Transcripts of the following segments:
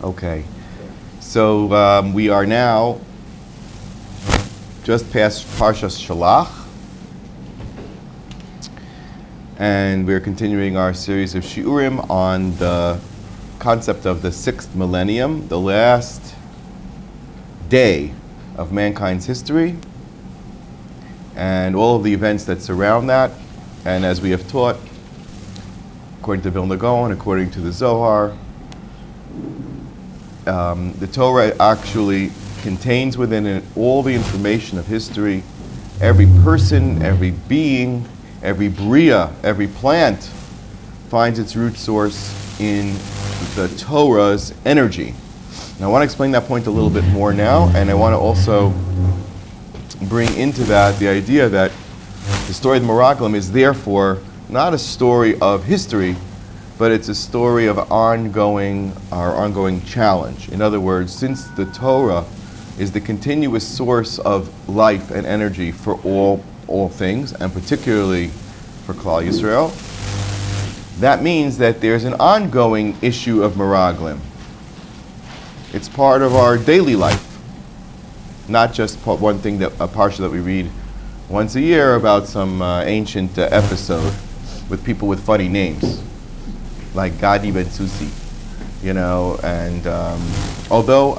Okay, so we are now just past Parshas Shalach, and we're continuing our series of shiurim on the concept of the sixth millennium, the last day of mankind's history, and all of the events that surround that. And as we have taught, according to Vilna Gaon, according to the Zohar, the Torah actually contains within it all the information of history. Every person, every being, every bria, every plant finds its root source in the Torah's energy. Now I want to explain that point a little bit more now, and I want to also bring into that the idea that the story of the Meraglim is therefore not a story of history, but it's a story of our ongoing challenge. In other words, since the Torah is the continuous source of life and energy for all things, and particularly for Klal Yisrael, that means that there's an ongoing issue of Meraglim. It's part of our daily life, not just one thing, a parsha that we read once a year about some ancient episode with people with funny names, like Gadi Ben Susi, and although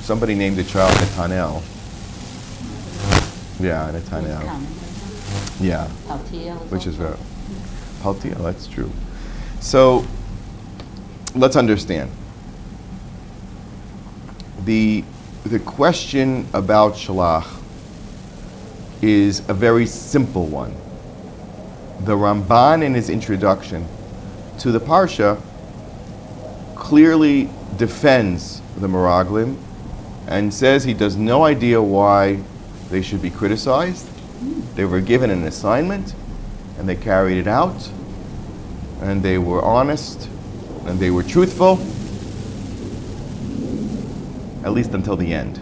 somebody named the child Netanel. Yeah, Netanel. Yeah, which is very Paltiel, that's true. So let's understand. The question about Shalach is a very simple one. The Ramban in his introduction to the Parsha clearly defends the Meraglim and says he does no idea why they should be criticized. They were given an assignment and they carried it out, and they were honest and they were truthful, at least until the end.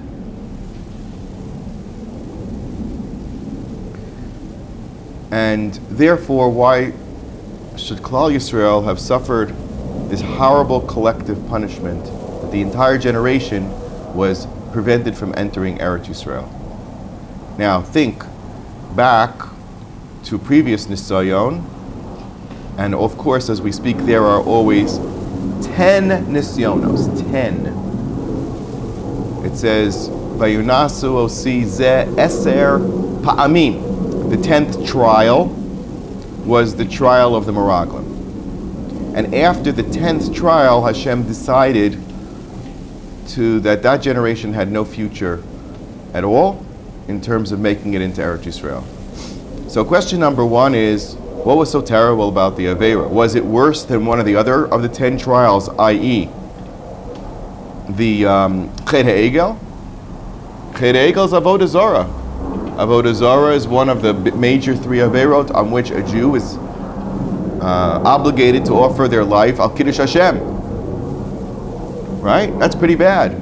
And therefore, why should Klal Yisrael have suffered this horrible collective punishment that the entire generation was prevented from entering Eretz Yisrael? Now think back to previous Nisayon, and of course as we speak there are always 10 Nisyonos, 10. It says, Vayunasu osi ze eser pa'amim. The 10th trial was the trial of the Meraglim. And after the 10th trial, Hashem decided that generation had no future at all in terms of making it into Eretz Yisrael. So question number one is, what was so terrible about the Aveira? Was it worse than one of the other of the 10 trials, i.e. the Chet HaEgel? Chet HaEgel is Avodah Zarah. Avodah Zarah is one of the major 3 Aveirot on which a Jew is obligated to offer their life al Kiddush Hashem. Right? That's pretty bad.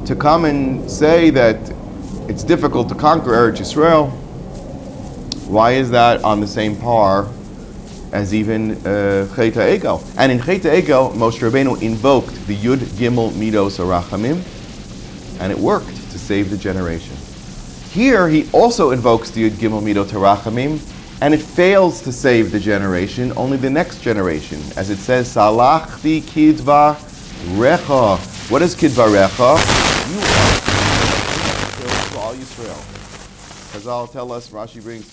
To come and say that it's difficult to conquer Eretz Yisrael, why is that on the same par as even Chet HaEgel? And in Chet HaEgel, Moshe Rabbeinu invoked the Yud Gimel Midos HaRachamim, and it worked to save the generation. Here, he also invokes the Yud Gimel Midot HaRachamim, and it fails to save the generation, only the next generation. As it says, Salachti Kidva Recha. What is Kidva Recha? You are all Yisrael. Chazal tell us, Rashi brings,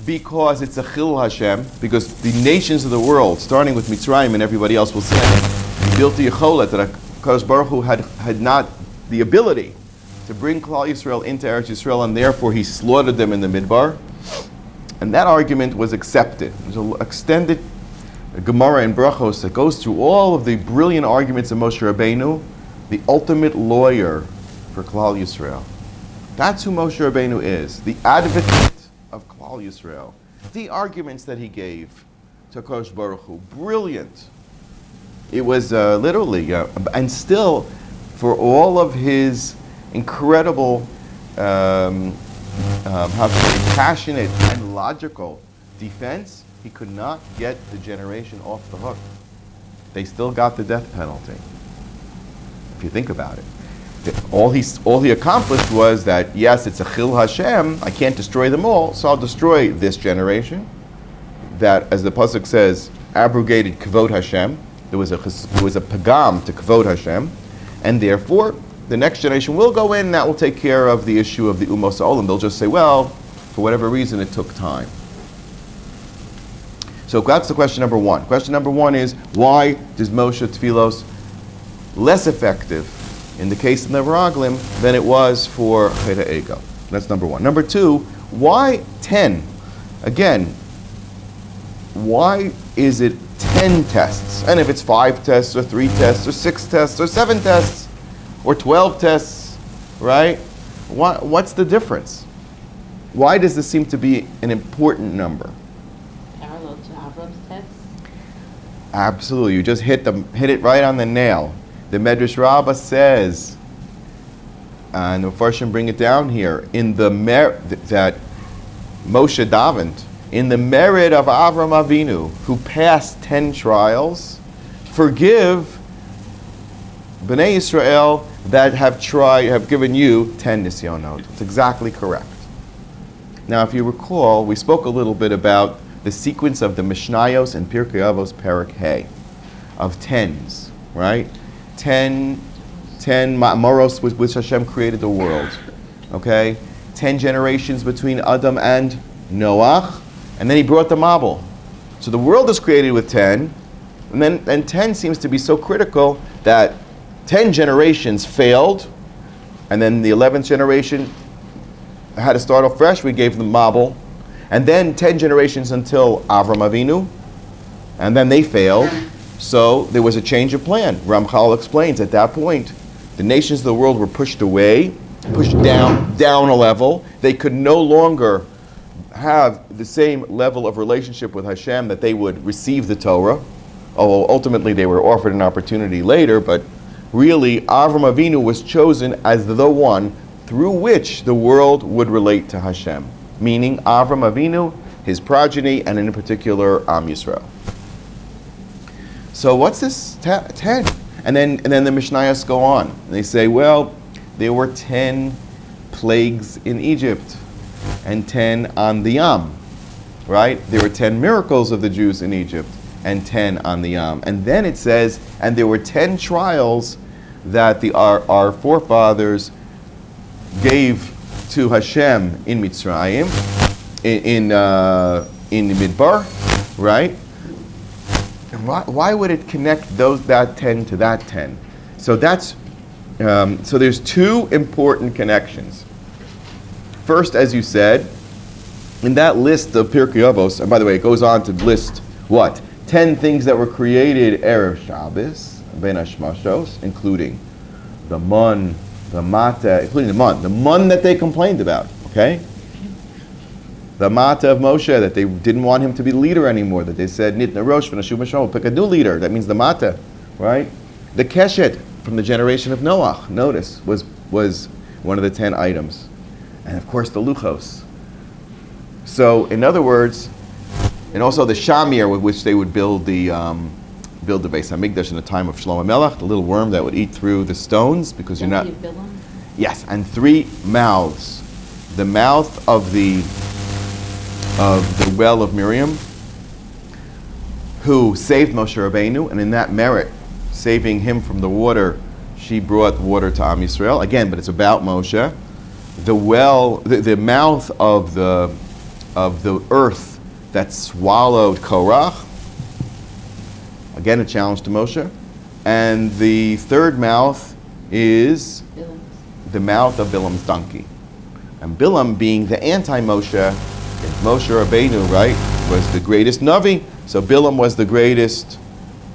because it's a Chil Hashem, because the nations of the world, starting with Mitzrayim and everybody else will say, he built the Yecholet that HaKadosh Baruch Hu had not the ability to bring Klal Yisrael into Eretz Yisrael, and therefore he slaughtered them in the Midbar. And that argument was accepted. There's an extended Gemara in Brachos that goes through all of the brilliant arguments of Moshe Rabbeinu, the ultimate lawyer for Klal Yisrael. That's who Moshe Rabbeinu is, the advocate of Klal Yisrael. The arguments that he gave to HaKadosh Baruch Hu, brilliant. It was literally, and still, for all of his incredible, passionate and logical defense, he could not get the generation off the hook. they still got the death penalty. If you think about it. All he accomplished was that, yes, it's a Chil Hashem, I can't destroy them all, so I'll destroy this generation that, as the Pasuk says, abrogated Kavod Hashem. There was a pagam to Kavod Hashem, and therefore the next generation will go in and that will take care of the issue of the Umos Olam. They'll just say, well, for whatever reason it took time. So that's the question number one. Question number one is, why does Moshe Tfilos less effective in the case of the Meraglim than it was for Cheta Ego? That's number one. Number two, why 10? Again, why is it 10 tests? And if it's 5 tests, or 3 tests, or 6 tests, or 7 tests, or 12 tests, right? What's the difference? Why does this seem to be an important number? Parallel to Avram's tests? Absolutely. You just hit it right on the nail. The Medrash Rabbah says, and the Farshim bring it down here, in the that Moshe davened, in the merit of Avram Avinu, who passed 10 trials, forgive Bnei Yisrael that have given you 10 nisyonot. It's exactly correct. Now, if you recall, we spoke a little bit about the sequence of the Mishnayos and Pirkei Avos Perek Hey, of tens, right? 10 Ma'amoros with which Hashem created the world, okay? 10 generations between Adam and Noach, and then he brought the Mabul. So the world is created with 10, and 10 seems to be so critical that 10 generations failed, and then the 11th generation had to start off fresh. We gave them Mabul, and then 10 generations until Avram Avinu, and then they failed. So there was a change of plan. Ramchal explains at that point, the nations of the world were pushed away, pushed down a level. They could no longer have the same level of relationship with Hashem that they would receive the Torah. Although ultimately they were offered an opportunity later, but really Avram Avinu was chosen as the one through which the world would relate to Hashem. Meaning Avram Avinu, his progeny, and in particular Am Yisrael. So what's this 10? And then the Mishnayos go on. And they say, well, there were 10 plagues in Egypt and 10 on the Yam, right? There were 10 miracles of the Jews in Egypt and 10 on the Yam. And then it says, and there were 10 trials that our forefathers gave to Hashem in Mitzrayim, in Midbar, right? And why would it connect that 10 to that 10? So that's so there's two important connections. First, as you said, in that list of Pirkei Avos, and by the way, it goes on to list what? 10 things that were created Erev Shabbos, Ben Hashmashos, including the mun, the mata, including the mun that they complained about, okay? The mata of Moshe, that they didn't want him to be the leader anymore, that they said, Nitna Rosh v'nashu b'shol, pick a new leader, that means the mata, right? The keshet, from the generation of Noach, notice, was one of the 10 items. And of course the luchos. So, in other words, and also the shamir with which they would build the Beis Hamikdash in the time of Shlomo Melech, the little worm that would eat through the stones, because you're not... Yes, and 3 mouths. The mouth of the well of Miriam, who saved Moshe Rabbeinu, and in that merit, saving him from the water, she brought water to Am Yisrael. Again, but it's about Moshe. The well, the mouth of the earth that swallowed Korach. Again, a challenge to Moshe. And the third mouth is the mouth of Bilam's donkey. And Bilam being the anti-Moshe, Moshe Rabbeinu, right, was the greatest Navi. So Bilam was the greatest,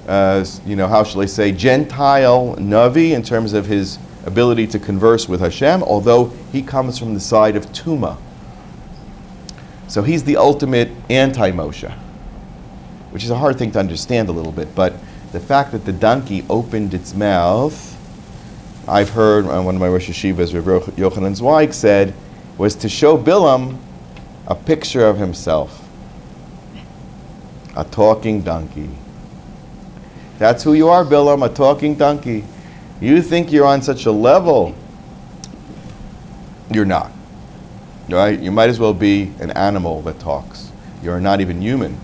how shall I say, Gentile Navi in terms of his ability to converse with Hashem, although he comes from the side of Tuma. So he's the ultimate anti-Moshe, which is a hard thing to understand a little bit, but the fact that the donkey opened its mouth, I've heard one of my Rosh Yeshivas, Rabbi Yochanan Zweig, said, was to show Bilam a picture of himself. A talking donkey. That's who you are, Bilam, a talking donkey. You think you're on such a level. You're not. Right? You might as well be an animal that talks. You're not even human.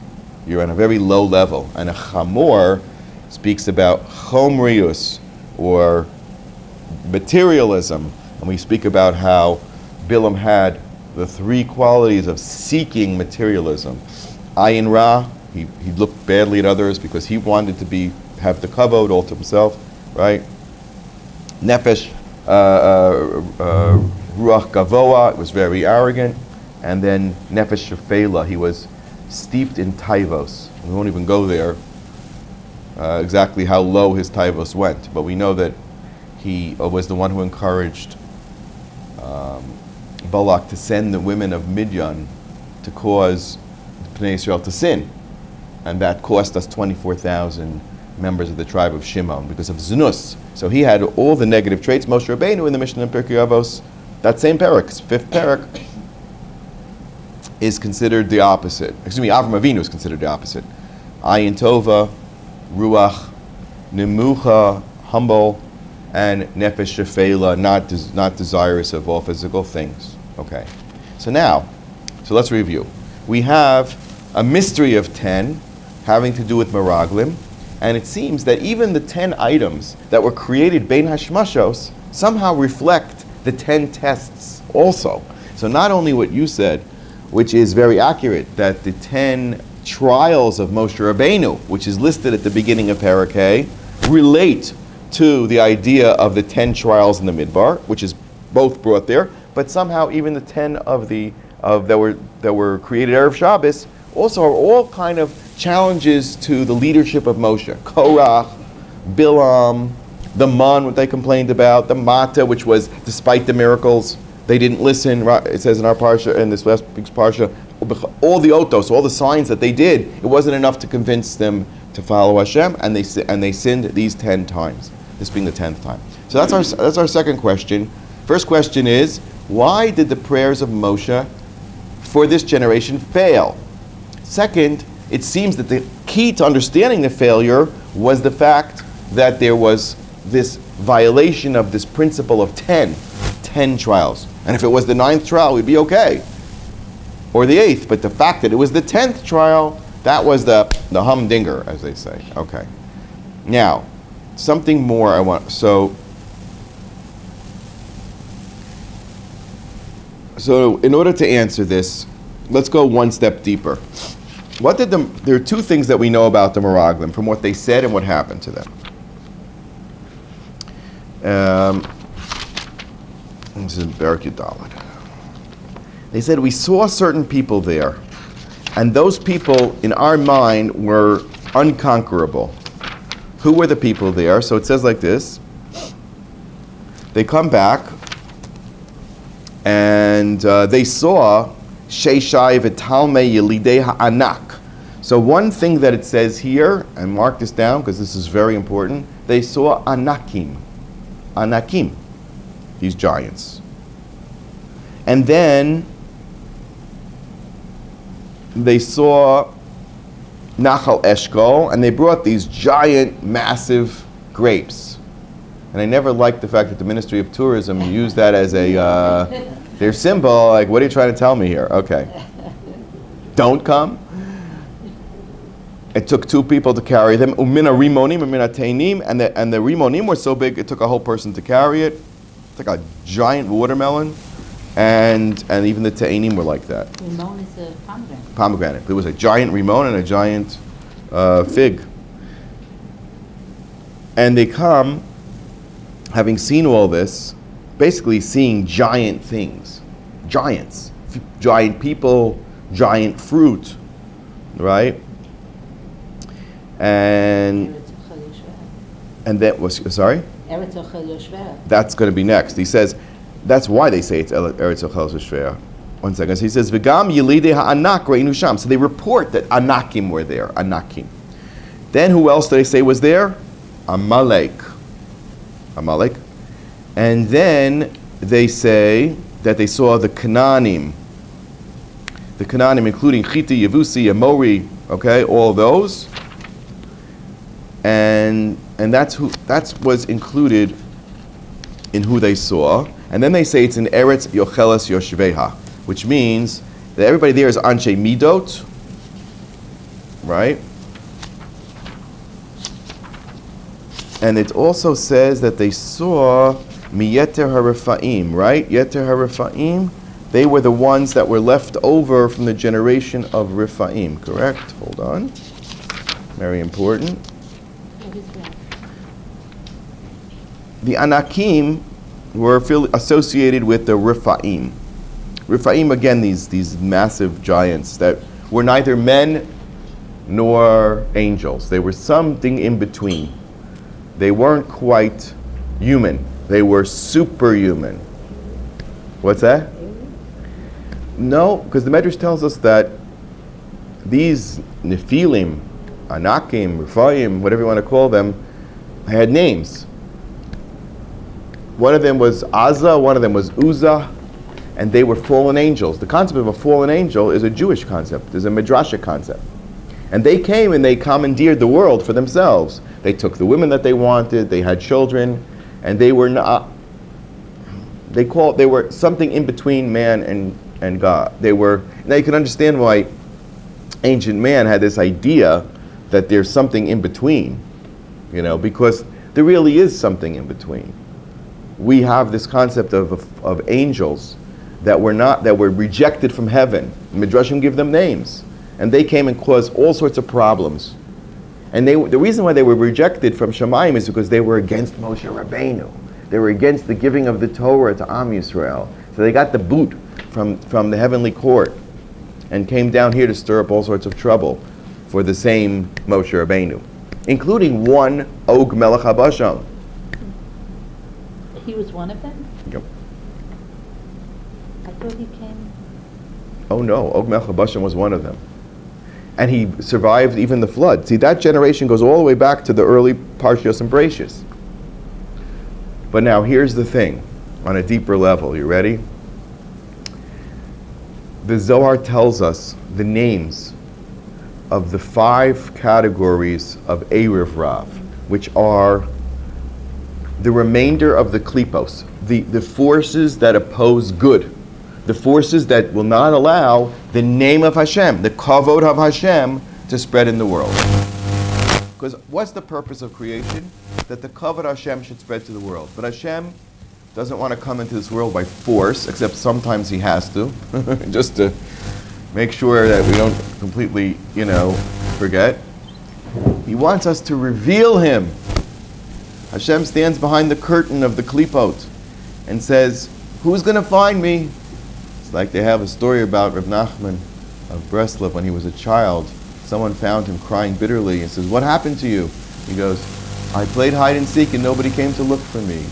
You're on a very low level. And a chamor speaks about chomrius, or materialism. And we speak about how Bilam had the three qualities of seeking materialism. Ayin Ra, he looked badly at others because he wanted to have the kavod all to himself, right? Nefesh, Ruach Gavoa, was very arrogant. And then Nefesh Shefela, he was steeped in taivos. We won't even go there, exactly how low his taivos went. But we know that he was the one who encouraged Balak to send the women of Midian to cause Bnei Israel to sin. And that cost us 24,000 members of the tribe of Shimon because of Znus. So he had all the negative traits. Moshe Rabbeinu in the Mishnah in Pirkei Avos, that same parak, fifth parak, is considered the opposite. Excuse me, Avram Avinu is considered the opposite. Ayin Tova, Ruach, Nemucha, humble, and Nefesh Shefela, not desirous of all physical things. Okay. So let's review. We have a mystery of 10 having to do with Meraglim, and it seems that even the 10 items that were created Bein Hashmashos somehow reflect the 10 tests also. So not only what you said, which is very accurate, that the 10 trials of Moshe Rabbeinu, which is listed at the beginning of Parak A, relate to the idea of the 10 trials in the Midbar, which is both brought there, but somehow even the 10 that were created Erev Shabbos also are all kind of challenges to the leadership of Moshe. Korach, Bilam, the Man, what they complained about, the Mata, which was despite the miracles, they didn't listen. It says in our parsha, in this last week's parsha, all the otos, all the signs that they did, it wasn't enough to convince them to follow Hashem, and they sinned these 10 times. This being the 10th time. So that's our second question. First question is, why did the prayers of Moshe for this generation fail? Second, it seems that the key to understanding the failure was the fact that there was this violation of this principle of 10 trials. And if it was the 9th trial, we'd be okay. Or the 8th, but the fact that it was the 10th trial, that was the humdinger, as they say. Okay. Now, something more I want, so in order to answer this, let's go one step deeper. There are two things that we know about the Meraglim from what they said and what happened to them. This is Berak Yudalad. They said, we saw certain people there, and those people in our mind were unconquerable. Who were the people there? So it says like this. They come back, and they saw Sheishai v'talmei yelidei ha'anak. So one thing that it says here, and mark this down because this is very important, they saw anakim, these giants. And then they saw Nachal Eshkol, and they brought these giant, massive grapes. And I never liked the fact that the Ministry of Tourism used that as their symbol. Like, what are you trying to tell me here? Okay. Don't come. It took 2 people to carry them. Umina rimonim, umina teinim, and the rimonim were so big it took a whole person to carry it. It's like a giant watermelon, and even the teinim were like that. Rimon is a pomegranate. Pomegranate. There was a giant rimon and a giant fig. And they come, having seen all this, basically seeing giant things, giants, giant people, giant fruit, right? And that was, sorry? That's going to be next. He says, that's why they say it's Eretz Ochel Shvera. 1 second. So he says, V'gam yelidei ha'anak re'inu sham. So they report that Anakim were there, Anakim. Then who else do they say was there? Amalek. And then they say that they saw the Canaanim. The Canaanim, including Chiti, Yevusi, Amori, okay, all those. and that's was included in who they saw. And then they say it's in Eretz Yocheles Yoshveha, which means that everybody there is Anshe Midot, right? And it also says that they saw Miyeter HaRefaim, right? Yeter HaRefaim, they were the ones that were left over from the generation of Refaim, correct? Hold on. Very important. What is that? The Anakim were associated with the Refaim. Refaim, again, these massive giants that were neither men nor angels. They were something in between. They weren't quite human. They were superhuman. What's that? No, because the Medrash tells us that these Nephilim, Anakim, Refaim, whatever you want to call them, had names. One of them was Azza, one of them was Uzzah, and they were fallen angels. The concept of a fallen angel is a Jewish concept, is a Midrashic concept. And they came and they commandeered the world for themselves. They took the women that they wanted, they had children, and they were not, they were something in between man and God. Now you can understand why ancient man had this idea that there's something in between, because there really is something in between. We have this concept of angels that were rejected from heaven. Midrashim give them names, and they came and caused all sorts of problems. And the reason why they were rejected from Shemayim is because they were against Moshe Rabbeinu. They were against the giving of the Torah to Am Yisrael. So they got the boot from the heavenly court and came down here to stir up all sorts of trouble for the same Moshe Rabbeinu, including one Og Melech HaBasham. He was one of them? Yep. I thought he came. Oh no, Og Melech HaBasham was one of them. And he survived even the flood. See, that generation goes all the way back to the early Parshios and Bereshis. But now here's the thing, on a deeper level. You ready? The Zohar tells us the names of the 5 categories of Erev Rav, which are the remainder of the klipos, the forces that oppose good, the forces that will not allow the name of Hashem, the kavod of Hashem, to spread in the world. Because what's the purpose of creation? That the kavod Hashem should spread to the world. But Hashem doesn't want to come into this world by force, except sometimes he has to, just to make sure that we don't completely, forget. He wants us to reveal him. Hashem stands behind the curtain of the klipot and says, who's going to find me? It's like they have a story about Reb Nachman of Breslov when he was a child. Someone found him crying bitterly and says, what happened to you? He goes, I played hide and seek and nobody came to look for me.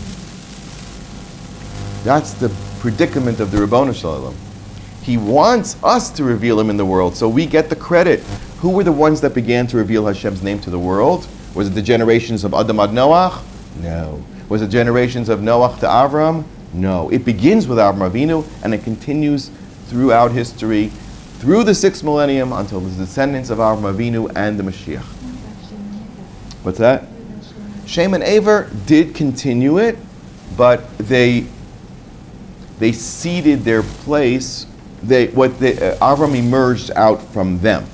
That's the predicament of the Ribono Shel Olam. He wants us to reveal him in the world, so we get the credit. Who were the ones that began to reveal Hashem's name to the world? Was it the generations of Adam ad Noach? No. Was it generations of Noach to Avram? No. It begins with Avram Avinu, and it continues throughout history, through the 6th millennium, until the descendants of Avram Avinu and the Mashiach. What's that? Shem and Aver did continue it, but they ceded their place. Avram emerged out from them,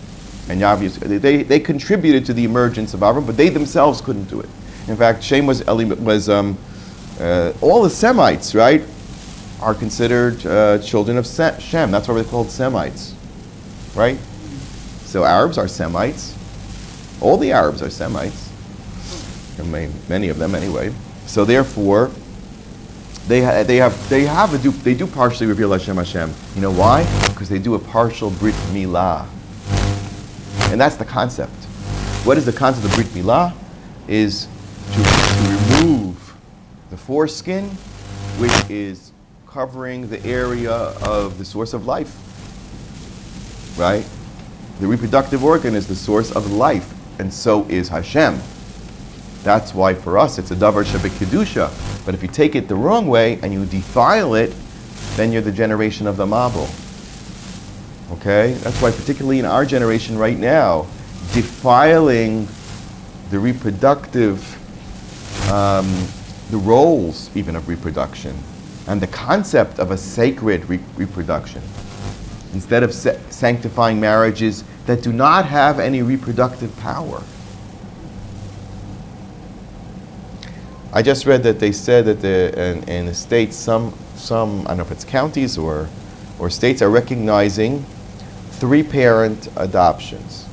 and obviously they contributed to the emergence of Avram, but they themselves couldn't do it. In fact, Shem was all the Semites, right, are considered children of Shem. That's why they're called Semites, right? So Arabs are Semites. All the Arabs are Semites. Many of them anyway. So therefore, they do partially reveal Hashem. You know why? Because they do a partial Brit Milah. And that's the concept. What is the concept of Brit Milah? Is to remove the foreskin, which is covering the area of the source of life. Right? The reproductive organ is the source of life, and so is Hashem. That's why for us it's a davar shebekedusha. But if you take it the wrong way and you defile it, then you're the generation of the Mabul. Okay? That's why particularly in our generation right now, defiling the reproductive, the roles even of reproduction, and the concept of a sacred reproduction, instead of sanctifying marriages that do not have any reproductive power. I just read that they said that in the states, some I don't know if it's counties or states are recognizing 3-parent adoptions,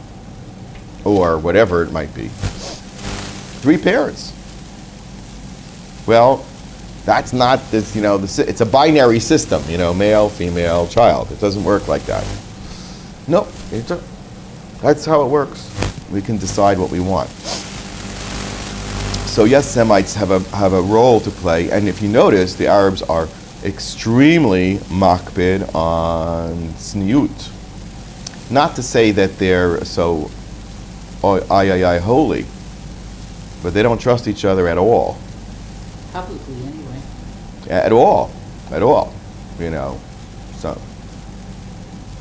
or whatever it might be. 3 parents. Well, that's not this, it's a binary system, male, female, child. It doesn't work like that. No, that's how it works. We can decide what we want. So yes, Semites have a role to play, and if you notice, the Arabs are extremely makbid on tzniut. Not to say that they're so holy, but they don't trust each other at all. Publicly, anyway. At all.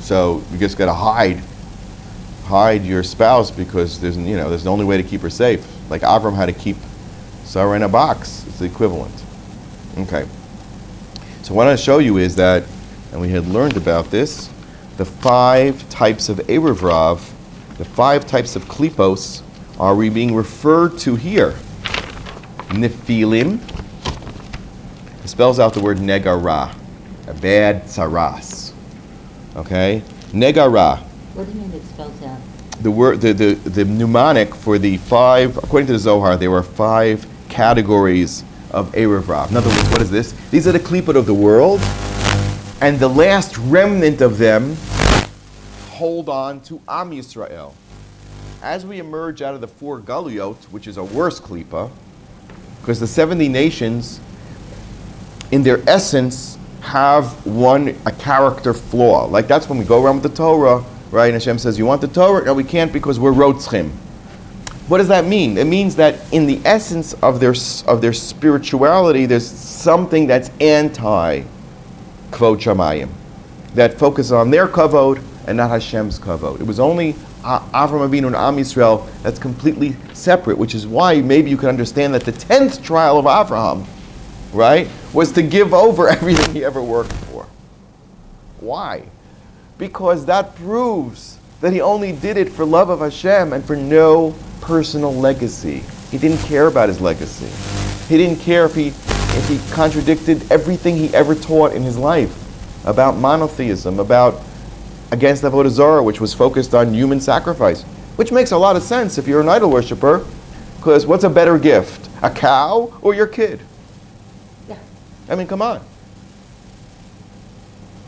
So you just got to hide your spouse, because there's the only way to keep her safe. Like Avram had to keep Sarah in a box. It's the equivalent. Okay. So what I want to show you is that, and we had learned about this, the 5 types of Erev Rav, the 5 types of klipos are being referred to here. Nephilim. It spells out the word negara, a bad saras. Okay? Negara. What do you mean it spells out? The word, the mnemonic for the 5, according to the Zohar, there were 5 categories of Erev Rav. In other words, what is this? These are the klipot of the world, and the last remnant of them hold on to Am Yisrael. As we emerge out of the 4 galuyot, which is a worse klipa, because the 70 nations, in their essence, have a character flaw. Like that's when we go around with the Torah, right? And Hashem says, you want the Torah? No, we can't, because we're rotzchim. What does that mean? It means that in the essence of their spirituality, there's something that's anti-kvod shamayim, that focuses on their kavod and not Hashem's kavod. It was only Avram Avinu and Am Yisrael that's completely separate, which is why maybe you can understand that the 10th trial of Avraham, right, was to give over everything he ever worked for. Why? Because that proves that he only did it for love of Hashem and for no personal legacy. He didn't care about his legacy. He didn't care if he contradicted everything he ever taught in his life about monotheism, against Avodah Zarah, which was focused on human sacrifice, which makes a lot of sense if you're an idol worshiper, because what's a better gift, a cow or your kid? Yeah. I mean, come on.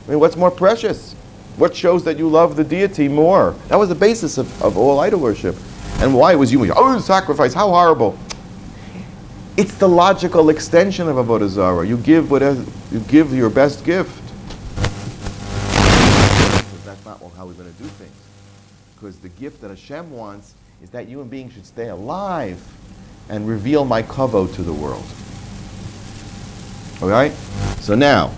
I mean, what's more precious? What shows that you love the deity more? That was the basis of all idol worship. And why it was human? Oh, sacrifice, how horrible. It's the logical extension of Avodah Zarah. You give your best gift. That's not how we're going to do things. Because the gift that Hashem wants is that human beings should stay alive and reveal my kavod to the world. All right? So now,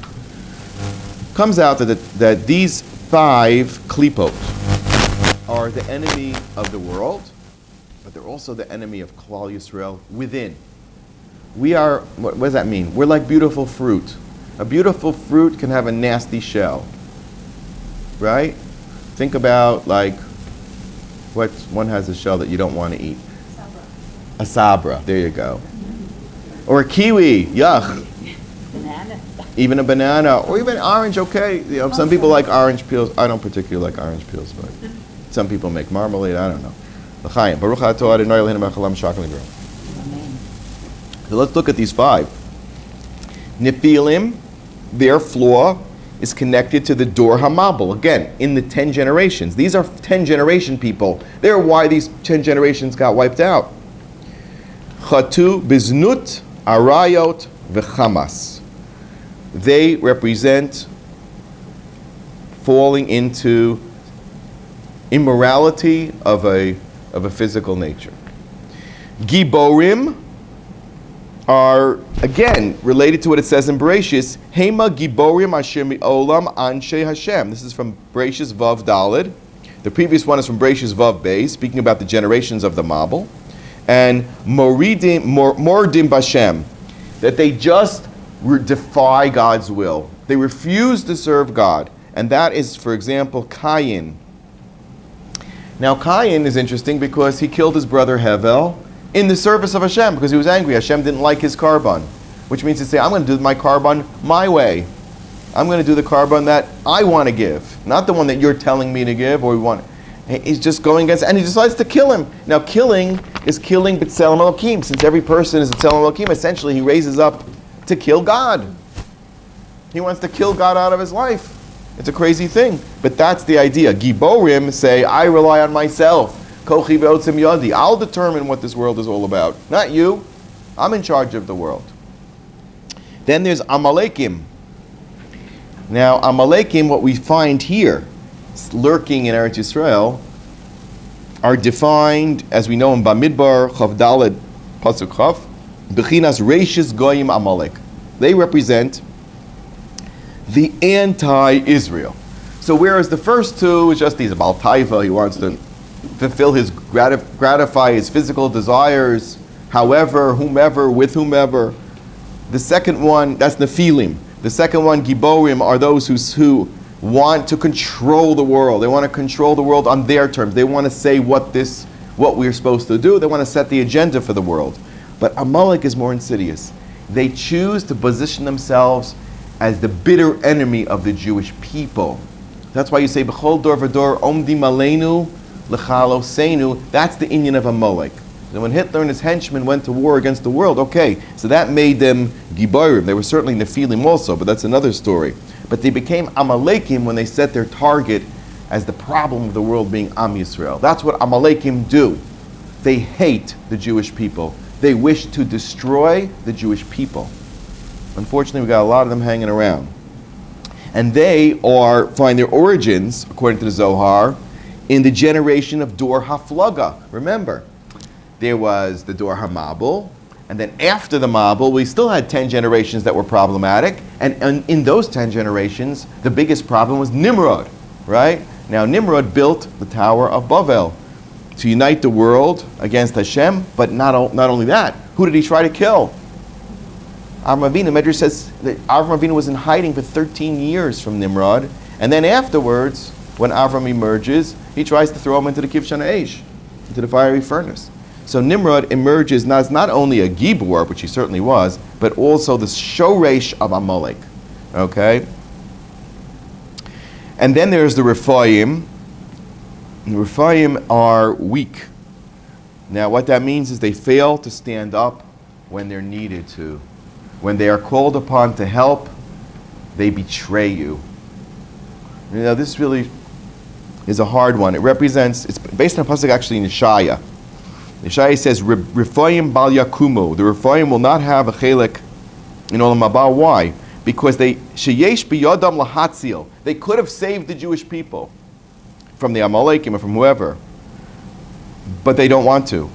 comes out that these 5 klipot are the enemy of the world, but they're also the enemy of Klal Yisrael within. We are, what does that mean? We're like beautiful fruit. A beautiful fruit can have a nasty shell, right? Think about what one has a shell that you don't want to eat. A sabra, there you go. Or a kiwi, yuck. Banana. Even a banana, or even orange, okay. Some people like orange peels. I don't particularly like orange peels, but some people make marmalade, I don't know. L'chaim, Baruch atah Adonai Eloheinu melech haolam shakal v'ro. Amen. So let's look at these 5. Nephilim, their flaw is connected to the Dor HaMabul. Again, in the 10 generations. These are 10 generation people. They're why these 10 generations got wiped out. Chatu, Biznut, Arayot, V'chamas. They represent falling into immorality of a physical nature. Giborim are, again, related to what it says in Bereshis, Hema Giborim Asher Mi'olam Anshe Hashem. This is from Bereshis Vav Daled. The previous one is from Bereshis Vav Beis, speaking about the generations of the Mabul. and mordim bashem, that they just defy God's will. They refuse to serve God. And that is, for example, Cain. Now, Cain is interesting because he killed his brother Hevel in the service of Hashem because he was angry. Hashem didn't like his korban, which means to say, I'm going to do my korban my way. I'm going to do the korban that I want to give, not the one that you're telling me to give or we want. He's just going against, and he decides to kill him. Now, killing is killing B'Tselem Elokim. Since every person is B'Tselem Elokim, essentially he raises up to kill God. He wants to kill God out of his life. It's a crazy thing, but that's the idea. Giborim say, I rely on myself. Kochi ve'otzim yadi. I'll determine what this world is all about, not you. I'm in charge of the world. Then there's Amalekim. Now, Amalekim, what we find here, lurking in Eretz Yisrael, are defined, as we know in Bamidbar, Chav Daled, Pasuk Chav, Bechinas Reishis Goyim Amalek. They represent the anti-Israel. So whereas the first two is just these Baal Taiva, he wants to fulfill his, gratify his physical desires, however, whomever, with whomever. The second one, that's Nephilim. The second one, Giborim, are those who want to control the world. They want to control the world on their terms. They want to say what we're supposed to do. They want to set the agenda for the world. But Amalek is more insidious. They choose to position themselves as the bitter enemy of the Jewish people. That's why you say, B'chol dor v'dor omdim aleinu l'chalosenu. That's the inyan of Amalek. And when Hitler and his henchmen went to war against the world, okay, so that made them Giborim. They were certainly Nephilim also, but that's another story. But they became Amalekim when they set their target as the problem of the world being Am Yisrael. That's what Amalekim do. They hate the Jewish people. They wish to destroy the Jewish people. Unfortunately, we got a lot of them hanging around. And they find their origins, according to the Zohar, in the generation of Dor HaFlaga. Remember, there was the Dor HaMabul, and then after the Mabul, we still had 10 generations that were problematic, and in those 10 generations, the biggest problem was Nimrod, right? Now, Nimrod built the Tower of Babel to unite the world against Hashem, but not only that, who did he try to kill? Avram Avinu, Medrash says that Avram Avinu was in hiding for 13 years from Nimrod, and then afterwards, when Avram emerges, he tries to throw him into the Kivshan Eish, into the fiery furnace. So Nimrod emerges as not only a Gibor, which he certainly was, but also the Shoresh of Amalek. Okay? And then there's the Rephaim. The Rephaim are weak. Now what that means is they fail to stand up when they're needed to. When they are called upon to help, they betray you. You know, this really is a hard one. It's based on a pasuk actually in Yeshaya. Yeshaya says, Rephaim bal yakumu. The Rephaim will not have a chelik in Olam Haba. Why? Because sheyesh biyodam lahatzil. They could have saved the Jewish people from the Amalekim or from whoever, but they don't want to.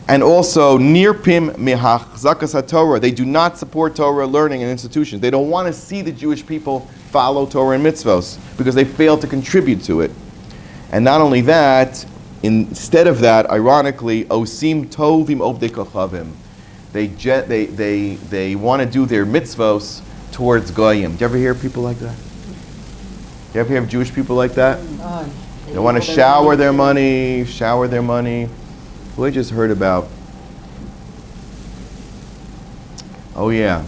And also, nirpim mehachzakas haTorah. They do not support Torah learning and institutions. They don't want to see the Jewish people follow Torah and mitzvos because they fail to contribute to it. And not only that, instead of that, ironically, osim tovim ovdei kochavim. They want to do their mitzvos towards goyim. Do you ever hear people like that? Do you ever hear of Jewish people like that? They want to shower their money. Who I just heard about? Oh yeah.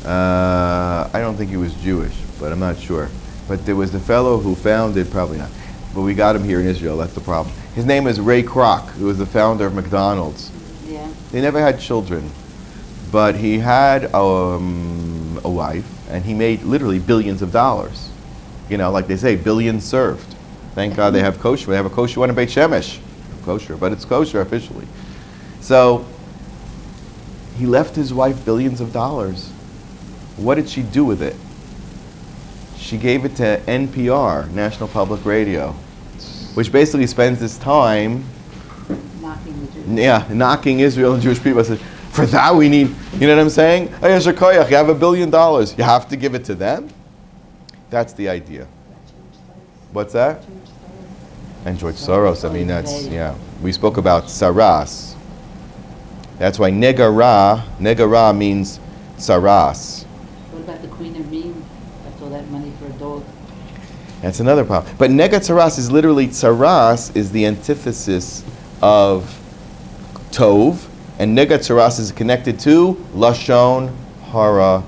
I don't think he was Jewish, but I'm not sure. But there was the fellow who founded, probably not, but we got him here in Israel, that's the problem. His name is Ray Kroc, who was the founder of McDonald's. Yeah. They never had children, but he had a wife, and he made literally billions of dollars. You know, like they say, billions served. Thank God they have kosher. They have a kosher one in Beit Shemesh. Kosher, but it's kosher officially. So, he left his wife billions of dollars. What did she do with it? She gave it to NPR, National Public Radio, which basically spends this time knocking Israel and Jewish people. I said, for that we need, you know what I'm saying? You have $1 billion. You have to give it to them? That's the idea. What's that? And George Soros. I mean, that's, yeah. we spoke about saras. That's why negara means saras. What about the Queen of Meme? That's all that money for a dog. That's another problem. But nega tsaras is literally, tsaras is the antithesis of tov, and nega tsaras is connected to lashon hara,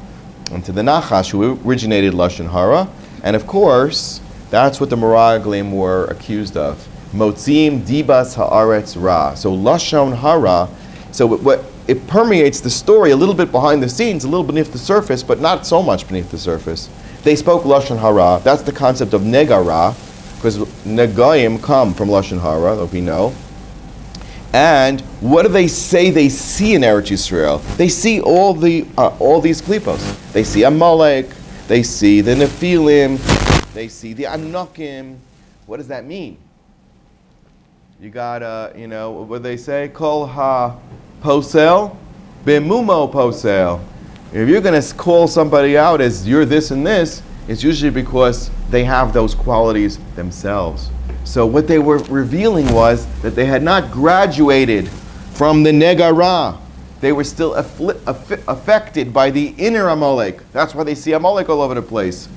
and to the Nachash, who originated lashon hara. And of course, that's what the Meraglim were accused of. Motzim dibas haaretz ra. So lashon hara. So it permeates the story a little bit behind the scenes, a little beneath the surface, but not so much beneath the surface. They spoke lashon hara. That's the concept of negara, because negayim come from lashon hara, that we know. And what do they say they see in Eretz Yisrael? They see all these klipos. They see Amalek. They see the Nephilim. They see the Anakim. What does that mean? You got what do they say? Kol ha posel, bemumo posel. If you're going to call somebody out as you're this and this, it's usually because they have those qualities themselves. So what they were revealing was that they had not graduated from the negara. They were still affected by the inner Amalek. That's why they see Amalek all over the place.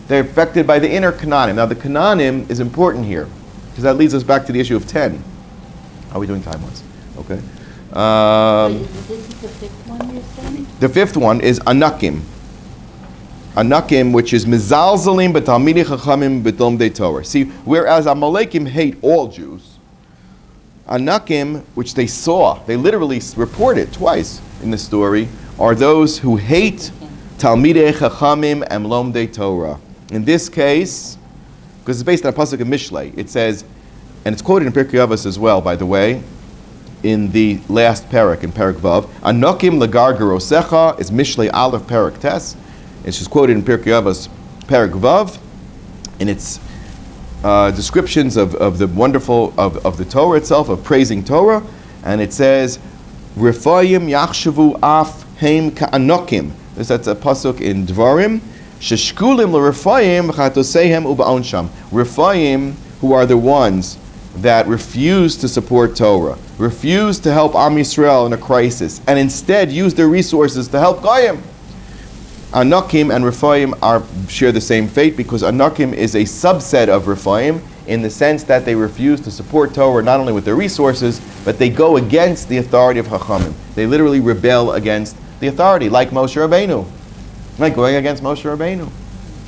They're affected by the inner Canaanim. Now the Canaanim is important here, because that leads us back to the issue of 10. How are we doing time-wise? Okay. This is the fifth one you're saying? The fifth one is Anakim. Anakim, which is Mizalzalim b'talmidei chachamim b'tomdei Torah. See, whereas Amalekim hate all Jews, Anakim, which they saw, they literally reported twice in the story, are those who hate Talmidei Chachamim and Lomdei Torah. In this case, because it's based on a pasuk in Mishlei, it says, and it's quoted in Pirkei Avos as well, by the way, in the last parak, in Parak Vav, Anakim legargarosecha is Mishlei Aleph Parak Tes. It's just quoted in Pirkei Avos, Parak Vav, and it's descriptions of the wonderful, of the Torah itself, of praising Torah, and it says, Refayim yachshavu af heim ka'anokim. That's a pasuk in Dvarim. Sheshkulim l'Refayim chatosehem uba'onsham. Refayim, who are the ones that refuse to support Torah, refuse to help Am Yisrael in a crisis, and instead use their resources to help Goyim. Anakim and Refayim share the same fate, because Anakim is a subset of Refayim in the sense that they refuse to support Torah not only with their resources, but they go against the authority of Chachamim. They literally rebel against the authority, like Moshe Rabbeinu. Like going against Moshe Rabbeinu.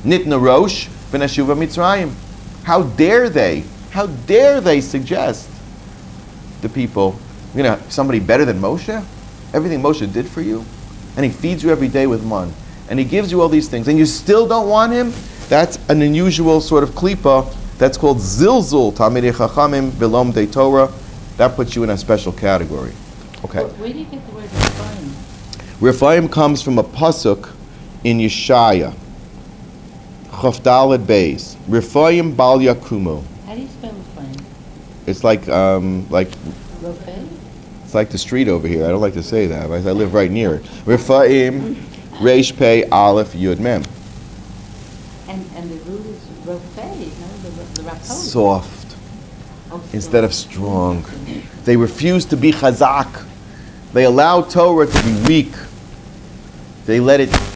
Nitna Rosh v'neshuva Mitzrayim. How dare they suggest to people, somebody better than Moshe? Everything Moshe did for you? And he feeds you every day with man. And he gives you all these things, and you still don't want him? That's an unusual sort of klipa. That's called zilzul, Talmidei Chachamim B'Lomdei Torah. That puts you in a special category. Okay. Where do you get the word Rephaim? Rephaim comes from a pasuk in Yeshaya. Chavdalad Beis. Rephaim Bal Yakumo. How do you spell Rephaim? It's like Rofei? it's like the street over here. I don't like to say that, but I live right near it. Rephaim Reish Pei Aleph Yud Mem. And the root is Rofei, no? The Rapos. Soft Oh, instead of strong. They refuse to be chazak. They allow Torah to be weak. They let it